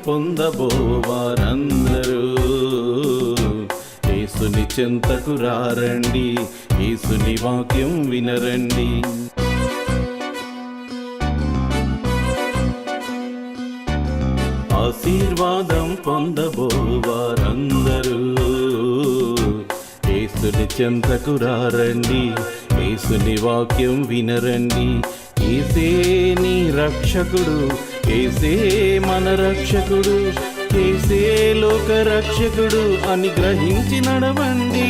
పొందబోవారందరూ యేసుని చెంతకు రారండి, యేసుని వాక్యం వినరండి. ఆశీర్వాదం పొందబోవారందరూ యేసుని చెంతకు రారండి, యేసుని వాక్యం వినరండి. యేసే నీ రక్షకుడు, యేసే మన రక్షకుడు, యేసే లోక రక్షకుడు అని గ్రహించి నడవండి,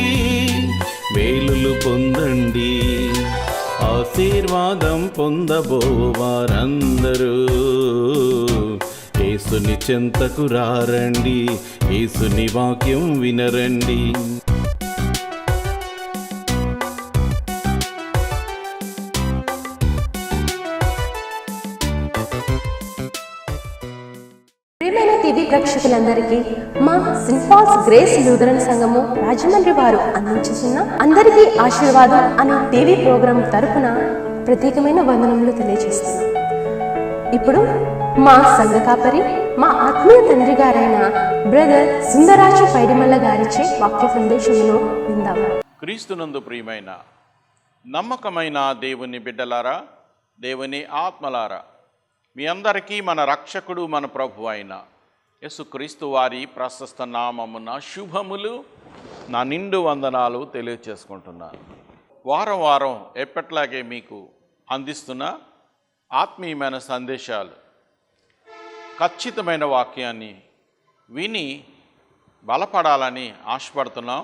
మేలులు పొందండి. ఆశీర్వాదం పొందబోవారందరూ యేసుని చెంతకు రారండి, యేసుని వాక్యం వినరండి. ప్రియమైన టీవీ ప్రేక్షకులందరికీ మా సింపాల్స్ గ్రేస్ లూథరన్ సంఘము రాజమండ్రి వారు అందించుతున్న అందరికీ ఆశీర్వాదం అనే టీవీ ప్రోగ్రాం తరపున ప్రత్యేకమైన వందనములు తెలియజేస్తున్నాం. ఇప్పుడు మా సంఘ కాపరి, మా ఆత్మీయ తండ్రి గారైన బ్రదర్ సుందరాజు పైడిమల్ల గారిచే వాక్య సందేశమును విందాం. క్రీస్తునందు ప్రియమైన నమ్మకమైన దేవుని బిడ్డలారా, దేవుని ఆత్మలారా, మీ అందరికీ మన రక్షకుడు, మన ప్రభు అయిన యేసుక్రీస్తు వారి ప్రశస్త నామమున శుభములు, నా నిండు వందనాలు తెలియచేసుకుంటున్నాను. వారం వారం ఎప్పట్లాగే మీకు అందిస్తున్న ఆత్మీయమైన సందేశాలు, ఖచ్చితమైన వాక్యాన్ని విని బలపడాలని ఆశపడుతున్నాం.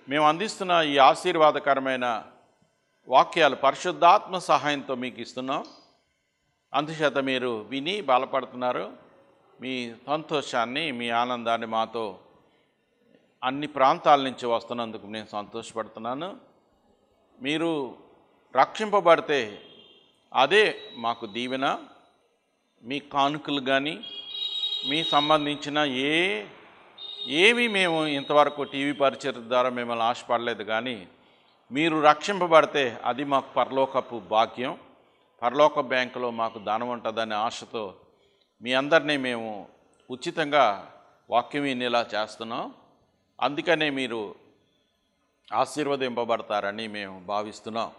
మేము అందిస్తున్న ఈ ఆశీర్వాదకరమైన వాక్యాలు పరిశుద్ధాత్మ సహాయంతో మీకు ఇస్తున్నాం. అందుచేత మీరు విని బలపడుతున్నారు. మీ సంతోషాన్ని, మీ ఆనందాన్ని మాతో అన్ని ప్రాంతాల నుంచి వస్తున్నందుకు నేను సంతోషపడుతున్నాను. మీరు రక్షింపబడితే అదే మాకు దీవెన. మీ కానుకలు కానీ మీ సంబంధించిన ఏవి మేము ఇంతవరకు టీవీ పరిచయం ద్వారా మిమ్మల్ని ఆశపడలేదు, కానీ మీరు రక్షింపబడితే అది మాకు పరలోకపు భాగ్యం. పరలోక బ్యాంకులో మాకు ధనం ఉంటుందనే ఆశతో మీ అందరినీ మేము ఉచితంగా వాక్యం వినేలా చేస్తున్నాం. అందుకనే మీరు ఆశీర్వదింపబడతారని మేము భావిస్తున్నాం.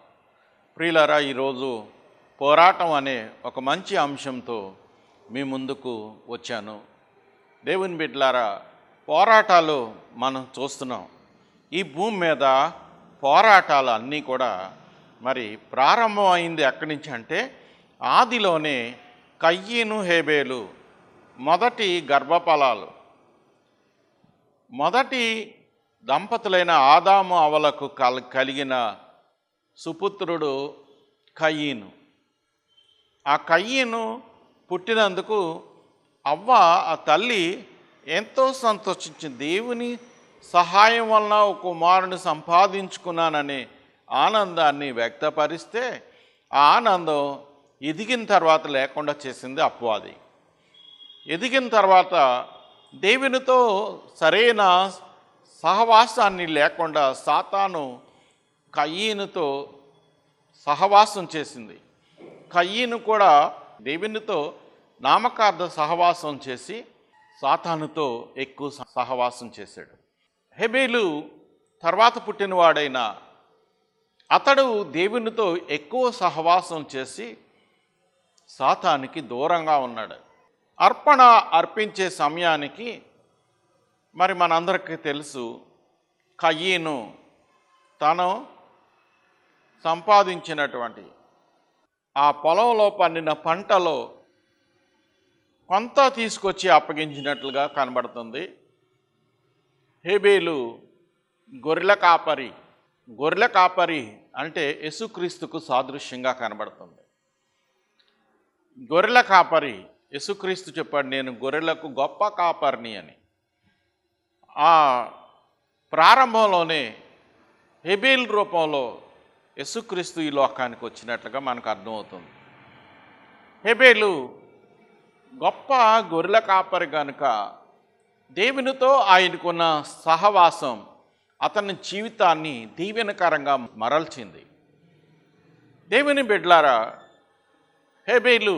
ప్రియులారా, ఈరోజు పోరాటం అనే ఒక మంచి అంశంతో మీ ముందుకు వచ్చాను. దేవుని బిడ్డలారా, పోరాటాలు మనం చూస్తున్నాం. ఈ భూమి మీద పోరాటాలు అన్నీ కూడా మరి ప్రారంభం అయింది ఎక్కడి నుంచి అంటే, ఆదిలోనే కయ్యీను హేబేలు మొదటి గర్భఫలాలు, మొదటి దంపతులైన ఆదాము అవలకు కలిగిన సుపుత్రుడు కయ్యీను. ఆ కయ్యీను పుట్టినందుకు అవ్వ, ఆ తల్లి ఎంతో సంతోషించింది. దేవుని సహాయం వలన ఒక కుమారుని సంపాదించుకున్నాననే ఆనందాన్ని వ్యక్తపరిస్తే, ఆ ఆనందం ఎదిగిన తర్వాత లేకుండా చేసింది అపవాది. ఎదిగిన తర్వాత దేవునితో సరైన సహవాసాన్ని లేకుండా సాతాను కయ్యీనుతో సహవాసం చేసింది. కయ్యీను కూడా దేవునితో నామకార్థ సహవాసం చేసి సాతానుతో ఎక్కువ సహవాసం చేశాడు. హేబేలు తర్వాత పుట్టినవాడైన అతడు దేవునితో ఎక్కువ సహవాసం చేసి సాతానికి దూరంగా ఉన్నాడు. అర్పణ అర్పించే సమయానికి మరి మనందరికీ తెలుసు, కయ్యీను తను సంపాదించినటువంటి ఆ పొలంలో పండిన పంటలో కొంత తీసుకొచ్చి అప్పగించినట్లుగా కనబడుతుంది. హేబేలు గొర్రెల కాపరి అంటే యేసుక్రీస్తుకు సాదృశ్యంగా కనబడుతుంది. గొర్రెల కాపరి, యేసుక్రీస్తు చెప్పాడు, నేను గొర్రెలకు గొప్ప కాపరిని అని. ఆ ప్రారంభంలోనే హేబేలు రూపంలో యేసుక్రీస్తు ఈ లోకానికి వచ్చినట్లుగా మనకు అర్థమవుతుంది. హేబేలు గొప్ప గొర్రెల కాపరి కనుక దేవునితో ఆయనకున్న సహవాసం అతని జీవితాన్ని దీవెనకరంగా మరల్చింది. దేవుని బిడ్డలారా, హేబేలు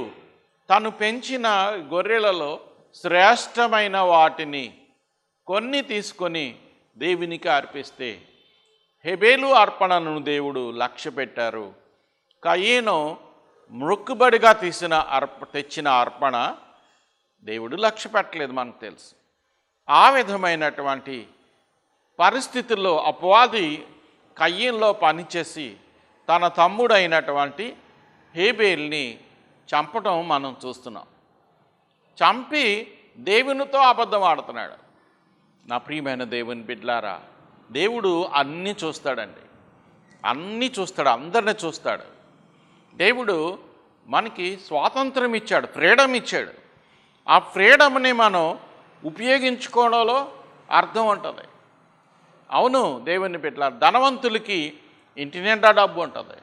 తను పెంచిన గొర్రెలలో శ్రేష్టమైన వాటిని కొన్ని తీసుకొని దేవునికి అర్పిస్తే హెబేలు అర్పణను దేవుడు లక్ష్య పెట్టారు. కయీను మొక్కుబడిగా తెచ్చిన అర్పణ దేవుడు లక్ష్య పెట్టలేదు, మనకు తెలుసు. ఆ విధమైనటువంటి పరిస్థితుల్లో అపవాది కయ్యంలో పనిచేసి తన తమ్ముడైనటువంటి హేబేల్ని చంపడం మనం చూస్తున్నాం. చంపి దేవునితో అబద్ధం ఆడుతున్నాడు. నా ప్రియమైన దేవుని బిడ్డలారా, దేవుడు అన్నీ చూస్తాడండి, అన్నీ చూస్తాడు, అందరిని చూస్తాడు. దేవుడు మనకి స్వాతంత్రం ఇచ్చాడు, ఫ్రీడమ్ ఇచ్చాడు. ఆ ఫ్రీడమ్ని మనం ఉపయోగించుకోవడంలో అర్థం ఉంటుంది. అవును దేవుని బిడ్డలారా, ధనవంతులకి ఇంటి నిండా డబ్బు ఉంటుంది,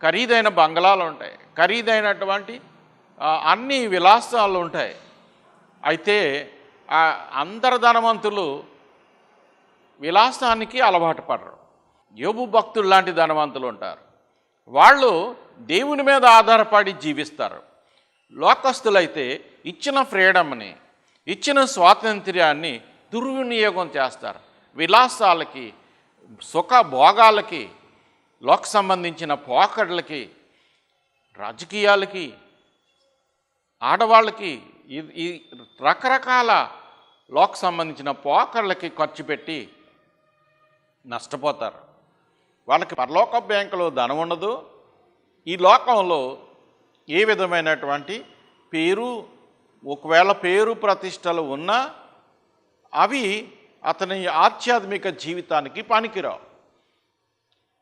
ఖరీదైన బంగళాలు ఉంటాయి, ఖరీదైనటువంటి అన్ని విలాసాలు ఉంటాయి. అయితే అందరు ధనవంతులు విలాసానికి అలవాటు పడరు. యోబు భక్తులు లాంటి ధనవంతులు ఉంటారు, వాళ్ళు దేవుని మీద ఆధారపడి జీవిస్తారు. లోకస్తులైతే ఇచ్చిన ఫ్రీడమ్ని, ఇచ్చిన స్వాతంత్ర్యాన్ని దుర్వినియోగం చేస్తారు. విలాసాలకి, సుఖ భోగాలకి, లోక సంబంధించిన పోకడలకి, రాజకీయాలకి, ఆడవాళ్ళకి, ఈ రకరకాల లోక సంబంధించిన పోకడలకి ఖర్చు పెట్టి నష్టపోతారు. వాళ్ళకి పరలోక బ్యాంకులో ధనం ఉండదు. ఈ లోకంలో ఏ విధమైనటువంటి ఒకవేళ పేరు ప్రతిష్టలు ఉన్నా అవి అతని ఆధ్యాత్మిక జీవితానికి పనికిరావు.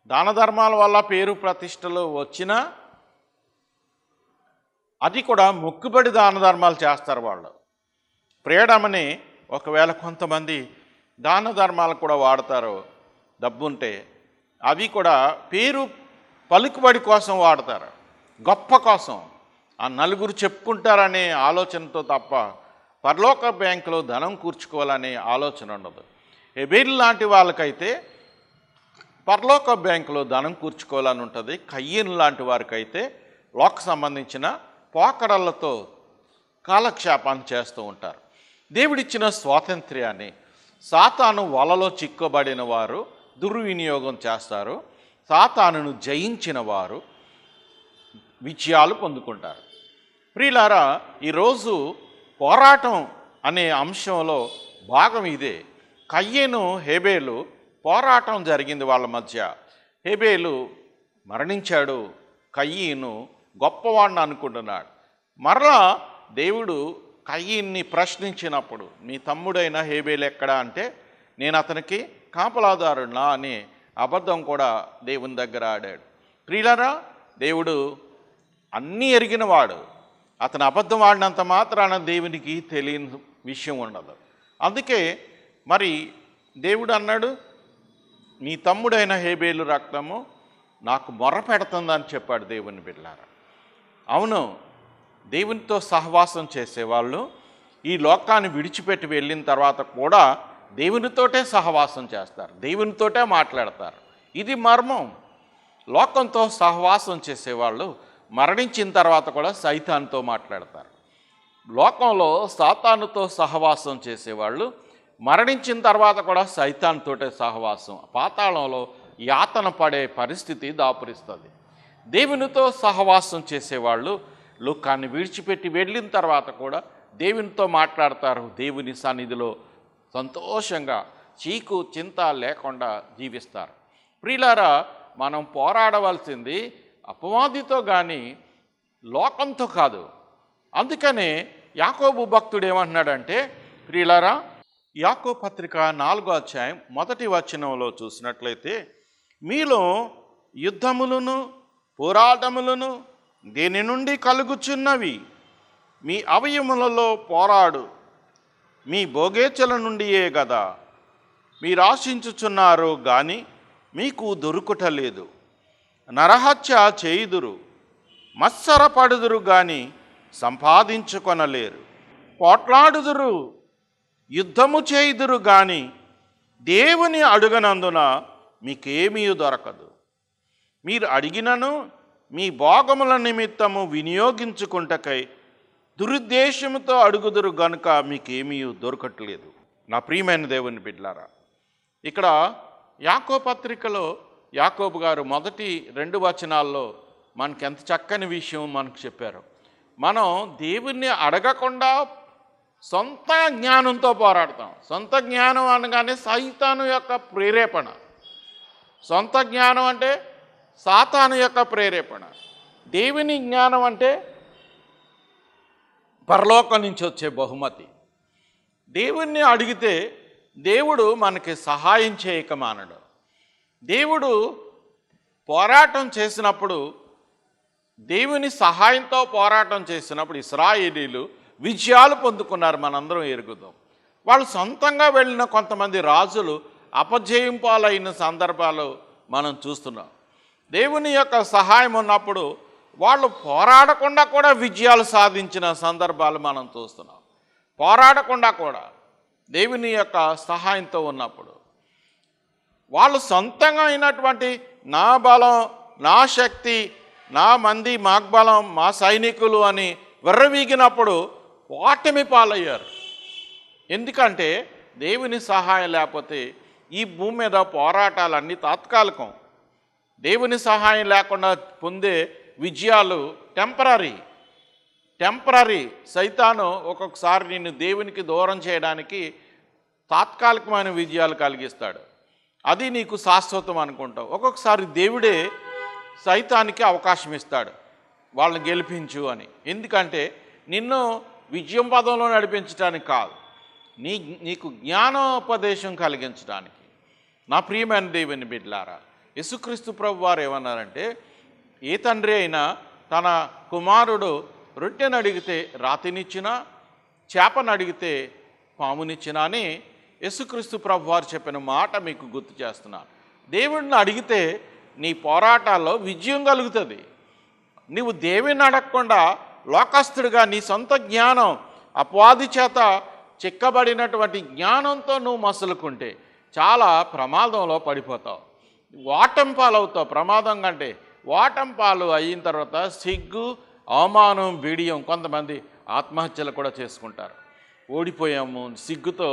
దాన ధర్మాల వల్ల పేరు ప్రతిష్టలు వచ్చినా అది కూడా మొక్కుబడి దాన ధర్మాలు చేస్తారు వాళ్ళు. ఫ్రీడమ్ని ఒకవేళ కొంతమంది దాన ధర్మాలు కూడా వాడతారు, డబ్బుంటే అవి కూడా పేరు పలుకుబడి కోసం వాడతారు, గొప్ప కోసం, ఆ నలుగురు చెప్పుకుంటారనే ఆలోచనతో తప్ప పరలోక బ్యాంకులో ధనం కూర్చుకోవాలనే ఆలోచన ఉండదు. హెబేలు లాంటి వాళ్ళకైతే పరలోక బ్యాంకులో ధనం కూర్చుకోవాలని ఉంటుంది. కయ్యను లాంటి వారికైతే లోక సంబంధించిన పోకడలతో కాలక్షేపాన్ని చేస్తూ ఉంటారు. దేవుడిచ్చిన స్వాతంత్ర్యాన్ని సాతాను వలలో చిక్కబడిన వారు దుర్వినియోగం చేస్తారు. సాతానును జయించిన వారు విజయాలు పొందుకుంటారు. ప్రియులారా, ఈరోజు పోరాటం అనే అంశంలో భాగం ఇదే. కయ్యేను హేబేలు పోరాటం జరిగింది వాళ్ళ మధ్య. హేబేలు మరణించాడు, కయ్యను గొప్పవాడిని అనుకుంటున్నాడు. మరలా దేవుడు కయ్యన్ని ప్రశ్నించినప్పుడు, మీ తమ్ముడైన హేబేలు ఎక్కడా అంటే, నేను అతనికి కాపలాదారునా అని అబద్ధం కూడా దేవుని దగ్గర ఆడాడు. ప్రియులారా, దేవుడు అన్నీ ఎరిగినవాడు. అతను అబద్ధం ఆడినంత మాత్రాన దేవునికి తెలియని విషయం ఉండదు. అందుకే మరి దేవుడు అన్నాడు, నీ తమ్ముడైన హేబేలు రక్తము నాకు మొర్ర పెడుతుందని చెప్పాడు దేవుని బిడ్డలారా. అవును, దేవునితో సహవాసం చేసేవాళ్ళు ఈ లోకాన్ని విడిచిపెట్టి వెళ్ళిన తర్వాత కూడా దేవునితోటే సహవాసం చేస్తారు, దేవునితోటే మాట్లాడతారు. ఇది మర్మం. లోకంతో సహవాసం చేసేవాళ్ళు మరణించిన తర్వాత కూడా సైతానుతో మాట్లాడతారు. లోకంలో సాతానుతో సహవాసం చేసేవాళ్ళు మరణించిన తర్వాత కూడా సైతానుతోటే సహవాసం, పాతాళంలో యాతన పడే పరిస్థితి దాపురిస్తుంది. దేవునితో సహవాసం చేసేవాళ్ళు లోకాన్ని విడిచిపెట్టి వెళ్ళిన తర్వాత కూడా దేవునితో మాట్లాడతారు, దేవుని సన్నిధిలో సంతోషంగా చీకు చింత లేకుండా జీవిస్తారు. ప్రియులారా, మనం పోరాడవలసింది అపవాదితో కానీ లోకంతో కాదు. అందుకనే యాకోబు భక్తుడు ఏమంటున్నాడంటే, ప్రియులారా, యాకోబు పత్రిక 4వ అధ్యాయం 1వ వచనంలో చూసినట్లయితే, మీలో యుద్ధములను పోరాటములను దేని నుండి కలుగుచున్నవి? మీ అవయములలో పోరాడు మీ భోగేచ్ఛల నుండియే గదా మీరు ఆశించుచున్నారు, కానీ మీకు దొరుకుటలేదు. నరహత్య చేయుదురు, మత్సరపడుదురు, కానీ సంపాదించుకొనలేరు. పోట్లాడుదురు, యుద్ధము చేయుదురు, కానీ దేవుని అడుగనందున మీకేమీ దొరకదు. మీరు అడిగినను మీ భోగముల నిమిత్తము వినియోగించుకుంటకై దురుద్దేశంతో అడుగుదురు గనుక మీకేమీ దొరకట్లేదు. నా ప్రియమైన దేవుని బిడ్డలారా, ఇక్కడ యాకోబు పత్రికలో యాకోబు గారు మొదటి 2 వచనాల్లో మనకి ఎంత చక్కని విషయం మనకు చెప్పారు. మనం దేవుణ్ణి అడగకుండా సొంత జ్ఞానంతో పోరాడతాం. సొంత జ్ఞానం అనగానే సైతాను యొక్క ప్రేరేపణ. సొంత జ్ఞానం అంటే సాతాను యొక్క ప్రేరేపణ. దేవుని జ్ఞానం అంటే పరలోకం నుంచి వచ్చే బహుమతి. దేవుణ్ణి అడిగితే దేవుడు మనకి సహాయం చేయక మానడు. దేవుడు పోరాటం చేసినప్పుడు, దేవుని సహాయంతో పోరాటం చేసినప్పుడు ఇశ్రాయేలీలు విజయాలు పొందుకున్నారు. మనందరం ఎరుగుదాం. వాళ్ళు సొంతంగా వెళ్ళిన కొంతమంది రాజులు అపజయం పాలైన సందర్భాలు మనం చూస్తున్నాం. దేవుని యొక్క సహాయం ఉన్నప్పుడు వాళ్ళు పోరాడకుండా కూడా విజయాలు సాధించిన సందర్భాలు మనం చూస్తున్నాం. పోరాడకుండా కూడా దేవుని యొక్క సహాయంతో ఉన్నప్పుడు వాళ్ళు సొంతంగా అయినటువంటి నా బలం, నా శక్తి, నా మంది, మాగ్బలం, మా సైనికులు అని విర్రవీగినప్పుడు ఓటమి పాలయ్యారు. ఎందుకంటే దేవుని సహాయం లేకపోతే ఈ భూమి మీద పోరాటాలన్నీ తాత్కాలికం. దేవుని సహాయం లేకుండా పొందే విజయాలు టెంపరీ. సైతాను ఒక్కొక్కసారి నిన్ను దేవునికి దూరం చేయడానికి తాత్కాలికమైన విజయాలు కలిగిస్తాడు. అది నీకు శాశ్వతం అనుకుంటావు. ఒక్కొక్కసారి దేవుడే సైతానికి అవకాశం ఇస్తాడు, వాళ్ళని గెలిపించు అని. ఎందుకంటే నిన్ను విజయం పదంలో నడిపించడానికి కాదు, నీకు జ్ఞానోపదేశం కలిగించడానికి. నా ప్రియమైన దేవుని బిడ్డలారా, యేసుక్రీస్తు ప్రభు వారు ఏమన్నారంటే, ఏ తండ్రి అయినా తన కుమారుడు రొట్టెను అడిగితే రాతినిచ్చినా, చేపను అడిగితే పామునిచ్చినా అని యేసుక్రీస్తు ప్రభు వారు చెప్పిన మాట మీకు గుర్తు చేస్తున్నాను. దేవుడిని అడిగితే నీ పోరాటాల్లో విజయం కలుగుతుంది. నీవు దేవుని అడగకుండా లోకస్తుడిగా నీ సొంత జ్ఞానం, అపవాది చేత చిక్కబడినటువంటి జ్ఞానంతో నువ్వు మసులుకుంటే చాలా ప్రమాదంలో పడిపోతావు. ఓటమి పాలవుతావు. ప్రమాదం కంటే ఓటమి పాలు అయిన తర్వాత సిగ్గు, అవమానం, బిడియం. కొంతమంది ఆత్మహత్యలు కూడా చేసుకుంటారు. ఓడిపోయాము సిగ్గుతో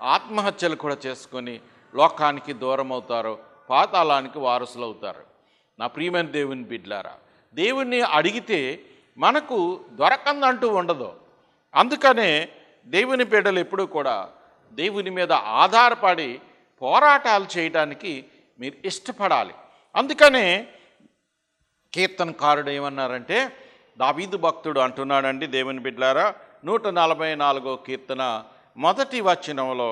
ఆత్మహత్యలు కూడా చేసుకొని లోకానికి దూరం అవుతారు, పాతాళానికి వారసులు అవుతారు. నా ప్రియమైన దేవుని బిడ్డలారా, దేవుణ్ణి అడిగితే మనకు దొరకందంటూ ఉండదు. అందుకనే దేవుని బిడ్డలు ఎప్పుడూ కూడా దేవుని మీద ఆధారపడి పోరాటాలు చేయడానికి మీరు ఇష్టపడాలి. అందుకనే కీర్తనకారుడు ఏమన్నారంటే, దావీదు భక్తుడు అంటున్నాడండి దేవుని బిడ్డలారా, 144వ కీర్తన 1వ వచనంలో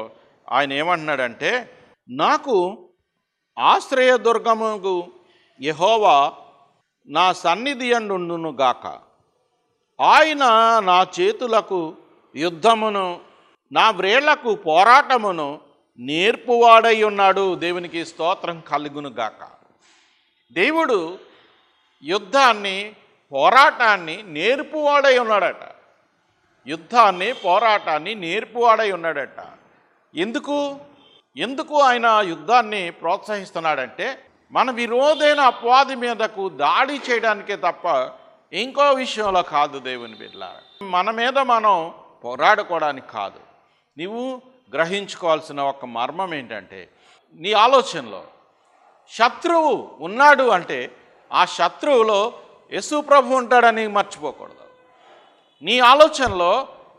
ఆయన ఏమంటున్నాడంటే, నాకు ఆశ్రయదుర్గముగు యెహోవా నా సన్నిధి యందుండును గాక. ఆయన నా చేతులకు యుద్ధమును, నా వ్రేళ్లకు పోరాటమును నేర్పువాడై ఉన్నాడు. దేవునికి స్తోత్రం కలుగును గాక. దేవుడు యుద్ధాన్ని, పోరాటాన్ని నేర్పువాడై ఉన్నాడట. యుద్ధాన్ని, పోరాటాన్ని నేర్పువాడై ఉన్నాడట. ఎందుకు ఆయన యుద్ధాన్ని ప్రోత్సహిస్తున్నాడంటే, మన విరోధైన అపవాది మీదకు దాడి చేయడానికే తప్ప ఇంకో విషయంలో కాదు. దేవుని బిడ్డలారా, మన మీద మనం పోరాడుకోవడానికి కాదు. నీవు గ్రహించుకోవాల్సిన ఒక మర్మం ఏంటంటే, నీ ఆలోచనలో శత్రువు ఉన్నాడు అంటే ఆ శత్రువులో యేసు ప్రభు ఉంటాడని మర్చిపోకూడదు. నీ ఆలోచనలో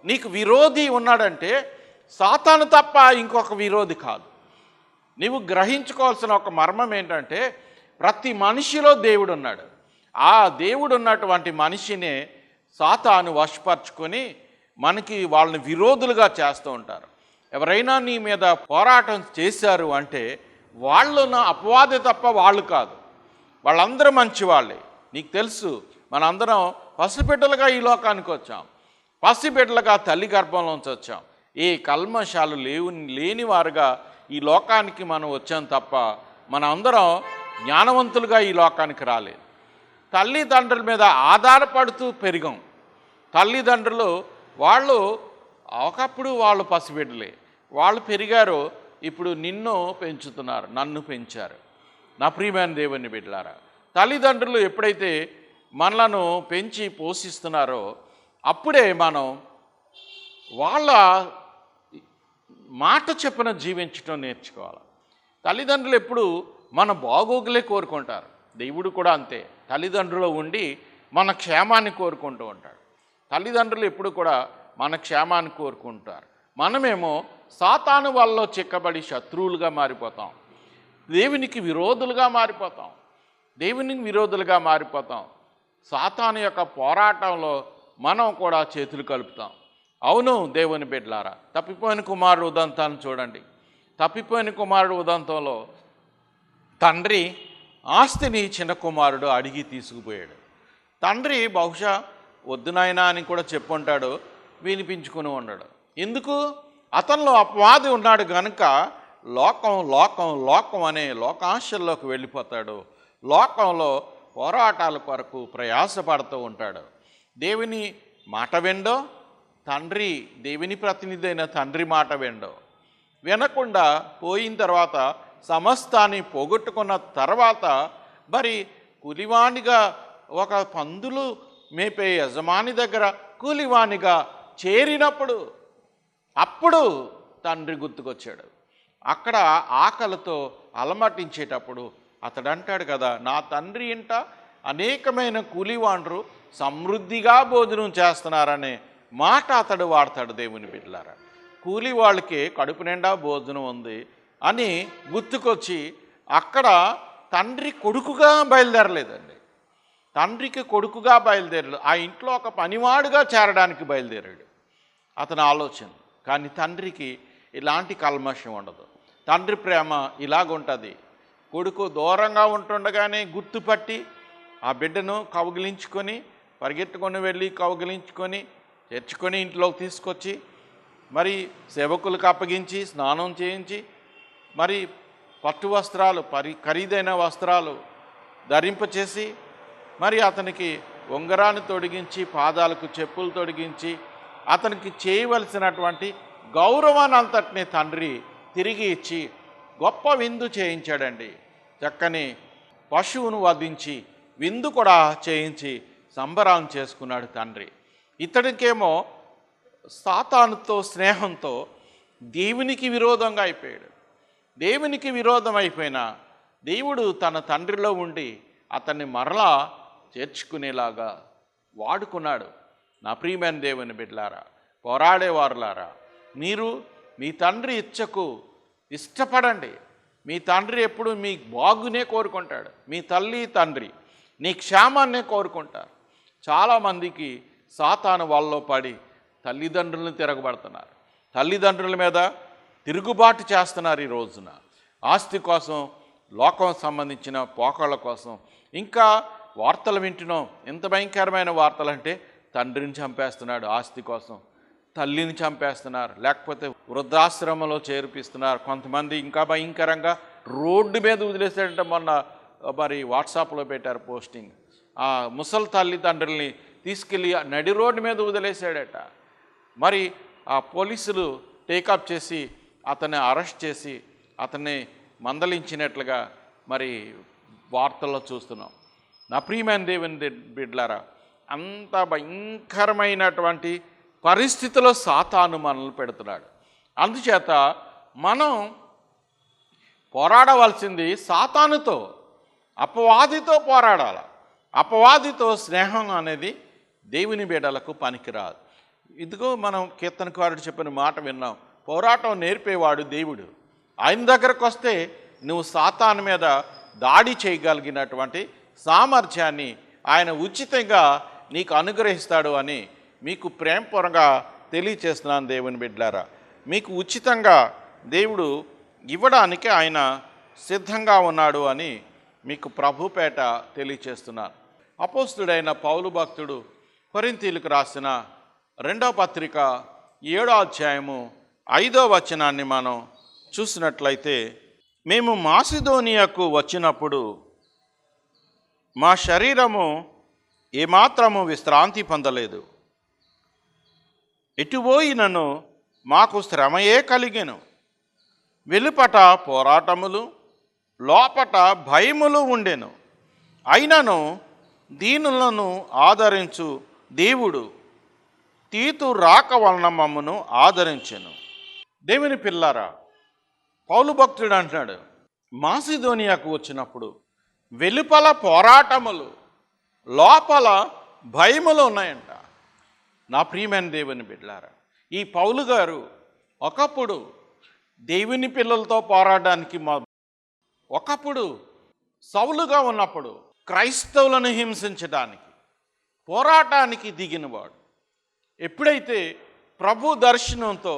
నీకు విరోధి ఉన్నాడంటే సాతాను తప్ప ఇంకొక విరోధి కాదు. నీవు గ్రహించుకోవాల్సిన ఒక మర్మం ఏంటంటే, ప్రతి మనిషిలో దేవుడు ఉన్నాడు. ఆ దేవుడు ఉన్నటువంటి మనిషినే సాతాను వశపరుచుకొని మనకి వాళ్ళని విరోధులుగా చేస్తూ ఉంటారు. ఎవరైనా నీ మీద పోరాటం చేశారు అంటే వాళ్ళు నా అపవాది తప్ప వాళ్ళు కాదు. వాళ్ళందరూ మంచివాళ్ళే. నీకు తెలుసు, మనందరం పసిబిడ్డలుగా ఈ లోకానికి వచ్చాం. పసిబిడ్డలుగా తల్లి గర్భంలోంచి వచ్చాం. ఏ కల్మషాలు లేని వారుగా ఈ లోకానికి మనం వచ్చాం తప్ప మన అందరం జ్ఞానవంతులుగా ఈ లోకానికి రాలేదు. తల్లిదండ్రుల మీద ఆధారపడుతూ పెరిగాం. తల్లిదండ్రులు వాళ్ళు ఒకప్పుడు వాళ్ళు పసిబిడ్డలే, వాళ్ళు పెరిగారు. ఇప్పుడు నిన్ను పెంచుతున్నారు, నన్ను పెంచారు. నా ప్రియమైన దేవుని బిడ్డలారా, తల్లిదండ్రులు ఎప్పుడైతే మనలను పెంచి పోషిస్తున్నారో అప్పుడే మనం వాళ్ళ మాట చెప్పిన జీవించడం నేర్చుకోవాలి. తల్లిదండ్రులు ఎప్పుడు మన బాగోగులే కోరుకుంటారు. దేవుడు కూడా అంతే, తల్లిదండ్రులు ఉండి మన క్షేమాన్ని కోరుకుంటూ ఉంటాడు. తల్లిదండ్రులు ఎప్పుడు కూడా మన క్షేమాన్ని కోరుకుంటారు. మనమేమో సాతాను వాళ్ళలో చిక్కబడి శత్రువులుగా మారిపోతాం, దేవునికి విరోధులుగా మారిపోతాం. సాతాను యొక్క పోరాటంలో మనం కూడా చేతులు కలుపుతాం. అవును దేవుని బిడ్డలారా, తప్పిపోయిన కుమారుడు ఉదంతాన్ని చూడండి. తప్పిపోయిన కుమారుడు ఉదంతంలో తండ్రి ఆస్తిని చిన్న కుమారుడు అడిగి తీసుకుపోయాడు. తండ్రి బహుశా వద్దు నాయనా అని కూడా చెప్పుంటాడు, వినిపించుకుని ఉన్నాడు. ఎందుకు? అతనిలో అపవాది ఉన్నాడు కనుక లోకం అనే లోకాశల్లోకి వెళ్ళిపోతాడు. లోకంలో పోరాటాల కొరకు ప్రయాసపడుతూ ఉంటాడు. దేవుని మాట విండో తండ్రి, దేవుని ప్రతినిధి అయిన తండ్రి మాట వినకుండా పోయిన తర్వాత, సమస్తాన్ని పోగొట్టుకున్న తర్వాత మరి కూలివానిగా ఒక పందులు మేపే యజమాని దగ్గర కూలివానిగా చేరినప్పుడు అప్పుడు తండ్రి గుర్తుకొచ్చాడు. అక్కడ ఆకలితో అలమటించేటప్పుడు అతడు అంటాడు కదా, నా తండ్రి ఇంట అనేకమైన కూలివాండ్రు సమృద్ధిగా భోజనం చేస్తున్నారనే మాట అతడు వాడతాడు. దేవుని బిడ్డలారా, కూలి వాళ్ళకి కడుపు నిండా భోజనం ఉంది అని గుర్తుకొచ్చి అక్కడ తండ్రి కొడుకుగా బయలుదేరలేదండి. తండ్రికి కొడుకుగా బయలుదేరలేదు, ఆ ఇంట్లో ఒక పనివాడుగా చేరడానికి బయలుదేరాడు అతని ఆలోచన. కానీ తండ్రికి ఇలాంటి కల్మషం ఉండదు. తండ్రి ప్రేమ ఇలాగుంటుంది. కొడుకు దూరంగా ఉంటుండగానే గుర్తుపట్టి ఆ బిడ్డను కౌగిలించుకొని, పరిగెత్తుకొని వెళ్ళి కౌగిలించుకొని తెచ్చుకొని ఇంట్లోకి తీసుకొచ్చి మరి సేవకులకు అప్పగించి స్నానం చేయించి మరి పట్టు వస్త్రాలు, ఖరీదైన వస్త్రాలు ధరింపచేసి మరి అతనికి ఉంగరాన్ని తొడిగించి, పాదాలకు చెప్పులు తొడిగించి అతనికి చేయవలసినటువంటి గౌరవాన్ని అంతటిని తండ్రి తిరిగి ఇచ్చి గొప్ప విందు చేయించాడండి. చక్కని పశువును వధించి విందు కూడా చేయించి సంబరం చేసుకున్నాడు తండ్రి. ఇతడికేమో సాతానుతో స్నేహంతో దేవునికి విరోధంగా అయిపోయాడు. దేవునికి విరోధం అయిపోయినా దేవుడు తన తండ్రిలో ఉండి అతన్ని మరలా చేర్చుకునేలాగా వాడుకున్నాడు. నా ప్రియమైన దేవుని బిడ్డలారా, పోరాడేవారులారా, మీరు మీ తండ్రి ఇచ్చకు ఇష్టపడండి. మీ తండ్రి ఎప్పుడు మీ బాగునే కోరుకుంటాడు. మీ తల్లి తండ్రి నీ క్షేమాన్నే కోరుకుంటారు. చాలామందికి సాతాను వాళ్ళలో పడి తల్లిదండ్రులను తిరగబడుతున్నారు, తల్లిదండ్రుల మీద తిరుగుబాటు చేస్తున్నారు. ఈ రోజున ఆస్తి కోసం, లోకం సంబంధించిన పోకళ్ళ కోసం ఇంకా వార్తలు వింటున్నాం. ఎంత భయంకరమైన వార్తలు అంటే, తండ్రిని చంపేస్తున్నాడు ఆస్తి కోసం, తల్లిని చంపేస్తున్నారు, లేకపోతే వృద్ధాశ్రమంలో చేర్పిస్తున్నారు. కొంతమంది ఇంకా భయంకరంగా రోడ్డు మీద వదిలేసాడంటే మొన్న మరి వాట్సాప్లో పెట్టారు పోస్టింగ్. ఆ ముసలి తల్లిదండ్రుల్ని తీసుకెళ్ళి నడి రోడ్డు మీద వదిలేసాడట. మరి ఆ పోలీసులు టేకప్ చేసి అతన్ని అరెస్ట్ చేసి అతన్ని మందలించినట్లుగా మరి వార్తల్లో చూస్తున్నాం. నా ప్రియమైన దేవుని బిడ్డలారా, అంత భయంకరమైనటువంటి పరిస్థితిలో సాతాను మనల్ని పెడుతున్నాడు. అందుచేత మనం పోరాడవలసింది సాతానుతో, అపవాదితో పోరాడాలి. అపవాదితో స్నేహం అనేది దేవుని బిడ్డలకు పనికిరాదు. ఇదిగో మనం కీర్తనకారుడు చెప్పిన మాట విన్నాం, పోరాటం నేర్పేవాడు దేవుడు. ఆయన దగ్గరకు వస్తే నువ్వు సాతాను మీద దాడి చేయగలిగినటువంటి సామర్థ్యాన్ని ఆయన ఉచితంగా నీకు అనుగ్రహిస్తాడు అని మీకు ప్రేమపూర్వకంగా తెలియచేస్తున్నాను దేవుని బిడ్డలారా. మీకు ఉచితంగా దేవుడు ఇవ్వడానికి ఆయన సిద్ధంగా ఉన్నాడు అని మీకు ప్రభుపేట తెలియచేస్తున్నాను. అపోస్తుడైన పౌలు భక్తుడు కొరింథీయులకు రాసిన 2వ పత్రిక 7వ అధ్యాయము 5వ వచనాన్ని మనం చూసినట్లయితే, మేము మాసిదోనియాకు వచ్చినప్పుడు మా శరీరము ఏమాత్రము విశ్రాంతి పొందలేదు. ఎటుపోయినను మాకు శ్రమయే కలిగెను. వెలుపట పోరాటములు, లోపట భయములు ఉండెను. అయినను దీనులను ఆదరించు దేవుడు తీతు రాక వలన మమ్మను ఆదరించెను. దేవుని పిల్లారా, పౌలు భక్తుడు అంటున్నాడు, మాసిదోనియాకు వచ్చినప్పుడు వెలుపల పోరాటములు, లోపల భయములు ఉన్నాయంట. నా ప్రియమైన దేవుని బిడ్డలారా, ఈ పౌలు గారు ఒకప్పుడు దేవుని పిల్లలతో పోరాడడానికి ఒకప్పుడు సౌలుగా ఉన్నప్పుడు క్రైస్తవులను హింసించడానికి పోరాటానికి దిగినవాడు. ఎప్పుడైతే ప్రభు దర్శనంతో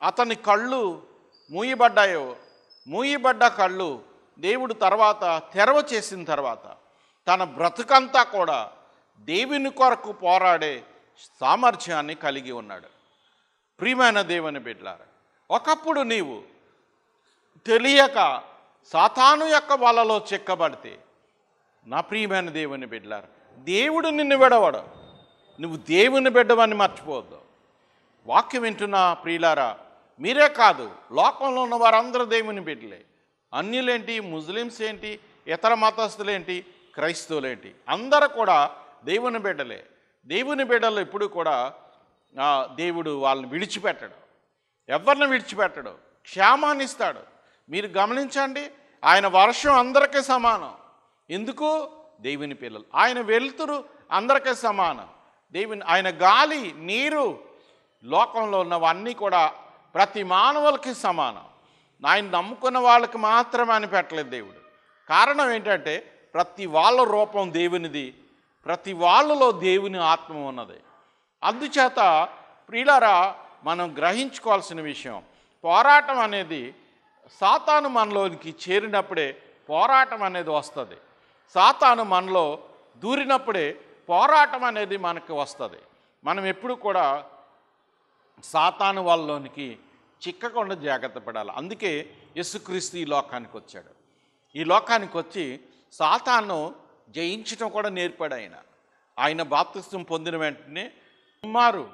అతని కళ్ళు మూయబడ్డాయో, మూయబడ్డ కళ్ళు దేవుడు తర్వాత తెరవ చేసిన తర్వాత తన బ్రతుకంతా కూడా దేవుని కొరకు పోరాడే సామర్థ్యాన్ని కలిగి ఉన్నాడు. ప్రియమైన దేవుని బిడ్డలారా, ఒకప్పుడు నీవు తెలియక సాతాను యొక్క వలలో చిక్కబడితే, నా ప్రియమైన దేవుని బిడ్డలారా, దేవుడు నిన్ను విడవడు. నువ్వు దేవుని బిడ్డవని మర్చిపోవద్దు. వాక్యం వింటున్న ప్రియులారా, మీరే కాదు, లోకంలో ఉన్న వారందరూ దేవుని బిడ్డలే. అన్యులేంటి, ముస్లిమ్స్ ఏంటి, ఇతర మతస్థులేంటి, క్రైస్తవులేంటి, అందరూ కూడా దేవుని బిడ్డలే. దేవుని బిడ్డలు ఎప్పుడు కూడా దేవుడు వాళ్ళని విడిచిపెట్టడు, ఎవరిని విడిచిపెట్టడు, క్షేమాన్ని ఇస్తాడు. మీరు గమనించండి, ఆయన వర్షం అందరికీ సమానం. ఎందుకు? దేవుని పిల్లలు. ఆయన వెలుతురు అందరికీ సమానం. ఆయన గాలి, నీరు, లోకంలో ఉన్నవన్నీ కూడా ప్రతి మానవులకి సమానం. ఆయన నమ్ముకున్న వాళ్ళకి మాత్రమే అని పెట్టలేదు దేవుడు. కారణం ఏంటంటే ప్రతి వాళ్ళ రూపం దేవునిది, ప్రతి వాళ్ళలో దేవుని ఆత్మ ఉన్నది. అందుచేత ప్రియులారా, మనం గ్రహించుకోవాల్సిన విషయం, పోరాటం అనేది సాతాను మనలోనికి చేరినప్పుడే పోరాటం అనేది వస్తుంది. సాతాను మనలో దూరినప్పుడే పోరాటం అనేది మనకు వస్తుంది. మనం ఎప్పుడు కూడా సాతాను వాళ్ళలోనికి చిక్కకుండా జాగ్రత్త పడాలి. అందుకే యేసుక్రీస్తు ఈ లోకానికి వచ్చాడు. ఈ లోకానికి వచ్చి సాతాను జయించడం కూడా నేర్పాడు. ఆయన బాప్తిస్మం పొందిన వెంటనే సుమారు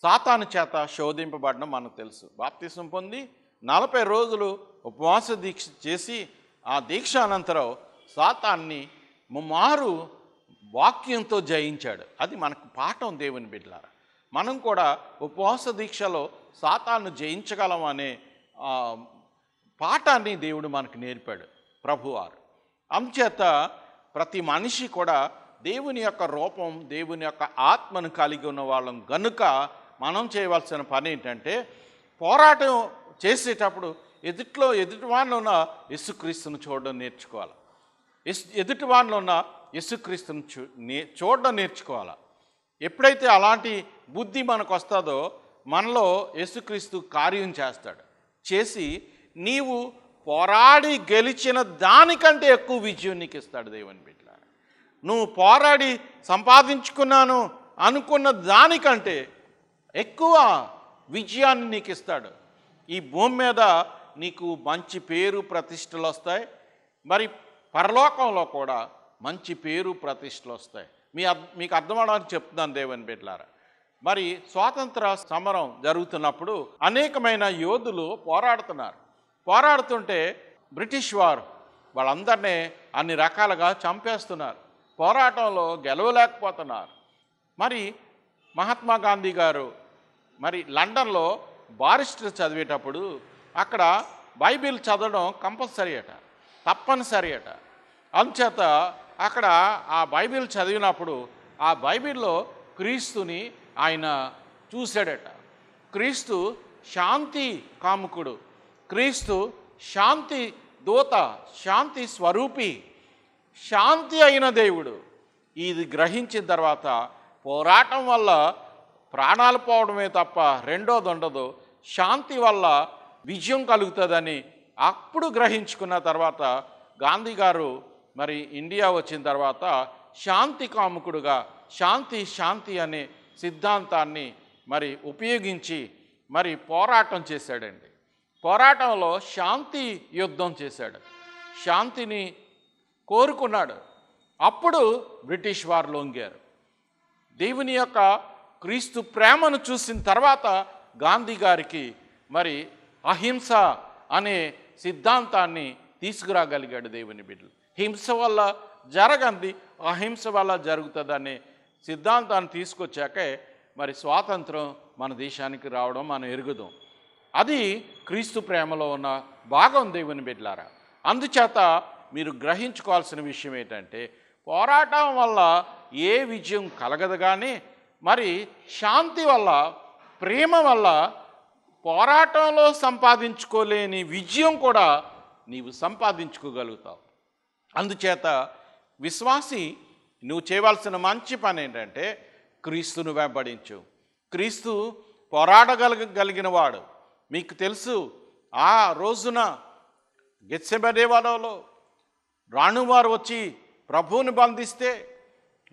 సాతాను చేత శోధింపబడడం మనకు తెలుసు. బాప్తిస్మం పొంది 40 రోజులు ఉపవాస దీక్ష చేసి ఆ దీక్ష అనంతరం సాతాన్ని ముమ్మారు వాక్యంతో జయించాడు. అది మనకు పాఠం దేవుని బిడ్డలారా. మనం కూడా ఉపవాస దీక్షలో సాతాను జయించగలం అనే పాఠాన్ని దేవుడు మనకు నేర్పాడు ప్రభువారు. అందుచేత ప్రతి మనిషి కూడా దేవుని యొక్క రూపం, దేవుని యొక్క ఆత్మను కలిగి ఉన్న వాళ్ళం గనుక మనం చేయవలసిన పని ఏంటంటే, పోరాటం చేసేటప్పుడు ఎదుటివానిలో ఉన్న యేసుక్రీస్తును చూడడం నేర్చుకోవాలి. ఎదుటివానిలో ఉన్న యేసుక్రీస్తును చూడడం నేర్చుకోవాలి. ఎప్పుడైతే అలాంటి బుద్ధి మనకు వస్తుందో మనలో యేసుక్రీస్తు కార్యం చేస్తాడు. చేసి నీవు పోరాడి గెలిచిన దానికంటే ఎక్కువ విజయం నీకు ఇస్తాడు దేవుని బిడ్డలారా. నువ్వు పోరాడి సంపాదించుకున్నాను అనుకున్న దానికంటే ఎక్కువ విజయాన్ని నీకు ఇస్తాడు. ఈ భూమి మీద నీకు మంచి పేరు ప్రతిష్టలు వస్తాయి, మరి పరలోకంలో కూడా మంచి పేరు ప్రతిష్టలు వస్తాయి. మీకు అర్థమవడానికి చెప్తున్నాను దేవుని బిడ్డలారా. మరి స్వాతంత్ర సమరం జరుగుతున్నప్పుడు అనేకమైన యోధులు పోరాడుతుంటే బ్రిటిష్ వారు వాళ్ళందరినీ అన్ని రకాలుగా చంపేస్తున్నారు. పోరాటంలో గెలవలేకపోతున్నారు. మరి మహాత్మా గాంధీ గారు మరి లండన్లో బారిస్టర్ చదివేటప్పుడు అక్కడ బైబిల్ చదవడం కంపల్సరీ అట, తప్పనిసరి అట. అందుచేత అక్కడ ఆ బైబిల్ చదివినప్పుడు ఆ బైబిల్లో క్రీస్తుని ఆయన చూశాడట. క్రీస్తు శాంతి కాముకుడు, క్రీస్తు శాంతి దూత, శాంతి స్వరూపి, శాంతి అయిన దేవుడు. ఇది గ్రహించిన తర్వాత పోరాటం వల్ల ప్రాణాలు పోవడమే తప్ప రెండోది ఉండదు, శాంతి వల్ల విజయం కలుగుతుందని అప్పుడు గ్రహించుకున్న తర్వాత గాంధీ గారు మరి ఇండియా వచ్చిన తర్వాత శాంతి కాముకుడుగా శాంతి అనే సిద్ధాంతాన్ని మరి ఉపయోగించి మరి పోరాటం చేశాడండి. పోరాటంలో శాంతి యుద్ధం చేశాడు, శాంతిని కోరుకున్నాడు. అప్పుడు బ్రిటిష్ వారు లొంగారు. దేవుని యొక్క క్రీస్తు ప్రేమను చూసిన తర్వాత గాంధీ గారికి మరి అహింస అనే సిద్ధాంతాన్ని తీసుకురాగలిగాడు దేవుని బిడ్డలు. హింస వల్ల జరగంది, అహింస వల్ల జరుగుతుందనే సిద్ధాంతాన్ని తీసుకొచ్చాకే మరి స్వాతంత్రం మన దేశానికి రావడం మనం ఎరుగుదాం. అది క్రీస్తు ప్రేమలో ఉన్న భాగం దేవుని బిడ్డలారా. అందుచేత మీరు గ్రహించుకోవాల్సిన విషయం ఏంటంటే, పోరాటం వల్ల ఏ విజయం కలగదు, కానీ మరి శాంతి వల్ల, ప్రేమ వల్ల పోరాటంలో సంపాదించుకోలేని విజయం కూడా నీవు సంపాదించుకోగలుగుతావు. అందుచేత విశ్వాసి నువ్వు చేయవలసిన మంచి పని ఏంటంటే, క్రీస్తును వెంబడించు. క్రీస్తు పోరాడగలిగిన వాడు. మీకు తెలుసు, ఆ రోజున గెత్సెమనే వనంలో రాణువారు వచ్చి ప్రభువుని బంధిస్తే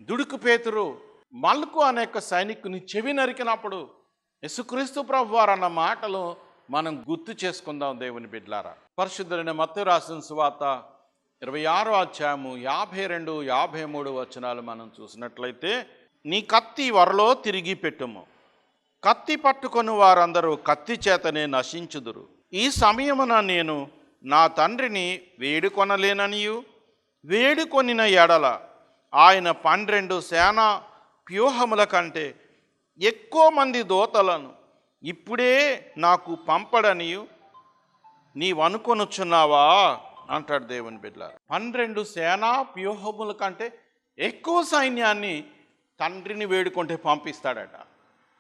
దుడుకు పేతురు మల్కు అనే సైనికుని చెవి నరికినప్పుడు యేసుక్రీస్తు ప్రభు వారు అన్న మాటలు మనం గుర్తు చేసుకుందాం దేవుని బిడ్డలారా. పరిశుద్ధులైన మత్తయి రాసిన సువార్త 26వ అధ్యాయము 52, 53 వచనాలు మనం చూసినట్లయితే, నీ కత్తి వరలో తిరిగి పెట్టుము, కత్తి పట్టుకొని వారందరూ కత్తి చేతనే నశించుదురు. ఈ సమయమున నేను నా తండ్రిని వేడుకొనలేననియు, వేడుకొనిన ఎడల ఆయన 12 సేనా వ్యూహముల కంటే ఎక్కువ మంది దూతలను ఇప్పుడే నాకు పంపడనియు నీవనుకొనుచున్నావా అంటాడు దేవుని బిడ్డ. 12 సేనా వ్యూహముల కంటే ఎక్కువ సైన్యాన్ని తండ్రిని వేడుకుంటే పంపిస్తాడట.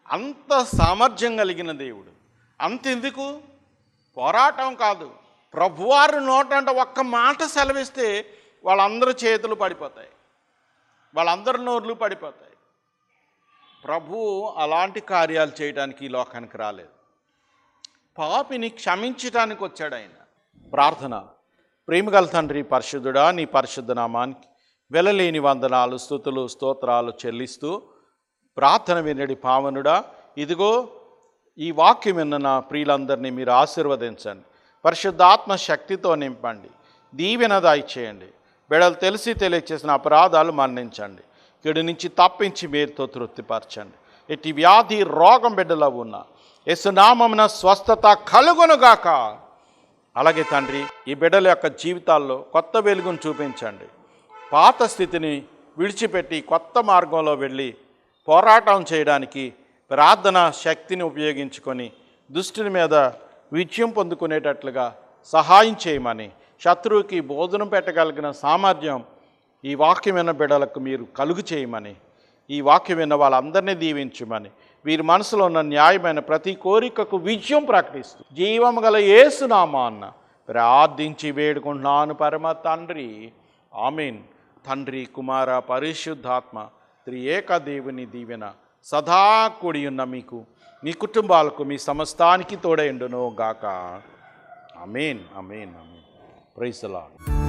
అంత సామర్థ్యం కలిగిన దేవుడు. అంతెందుకు, పోరాటం కాదు, ప్రభువారు నోటంట ఒక్క మాట సెలవిస్తే వాళ్ళందరూ చేతులు పడిపోతాయి, వాళ్ళందరి నోర్లు పడిపోతాయి. ప్రభువు అలాంటి కార్యాలు చేయడానికి ఈ లోకానికి రాలేదు, పాపిని క్షమించడానికి వచ్చాడు ఆయన. ప్రార్థన. ప్రేమగల తండ్రి పరిశుద్ధుడా, నీ పరిశుద్ధ నామానికి వెలలేని వందనాలు, స్తుతులు, స్తోత్రాలు చెల్లిస్తూ, ప్రార్థన వినడి పావనుడా, ఇదిగో ఈ వాక్యం విన్న నా ప్రియులందరినీ మీరు ఆశీర్వదించండి, పరిశుద్ధాత్మ శక్తితో నింపండి, దీవెన దయచేయండి. బిడ్డలు తెలిసి తెలియచేసిన అపరాధాలు మన్నించండి, చెడు నుంచి తప్పించి మీరుతో తృప్తిపరచండి. ఎట్టి వ్యాధి రోగం బిడ్డలో ఉన్న యేసునామమున స్వస్థత కలుగునుగాక. అలాగే తండ్రి, ఈ బిడ్డల యొక్క జీవితాల్లో కొత్త వెలుగును చూపించండి. పాత స్థితిని విడిచిపెట్టి కొత్త మార్గంలో వెళ్ళి పోరాటం చేయడానికి ప్రార్థన శక్తిని ఉపయోగించుకొని దుష్టుని మీద విజయం పొందుకునేటట్లుగా సహాయం చేయమని, శత్రువుకి భోజనం పెట్టగలిగిన సామర్థ్యం ఈ వాక్యం విన్న బిడ్డలకు మీరు కలుగు చేయమని, ఈ వాక్యం విన్న వాళ్ళందరినీ దీవించమని, వీరి మనసులో ఉన్న న్యాయమైన ప్రతి కోరికకు విజయం ప్రకటిస్తూ జీవము గల యేసు నామాన ప్రార్థించి వేడుకుంటున్నాను పరమ తండ్రి. ఆమేన్. తండ్రి, కుమార, పరిశుద్ధాత్మ త్రియేక దేవుని దీవెన సదా కూడి ఉన్న మీకు, మీ కుటుంబాలకు, మీ సమస్తానికి తోడైండును గాక. Amen. Amen. Amen. Praise the lord.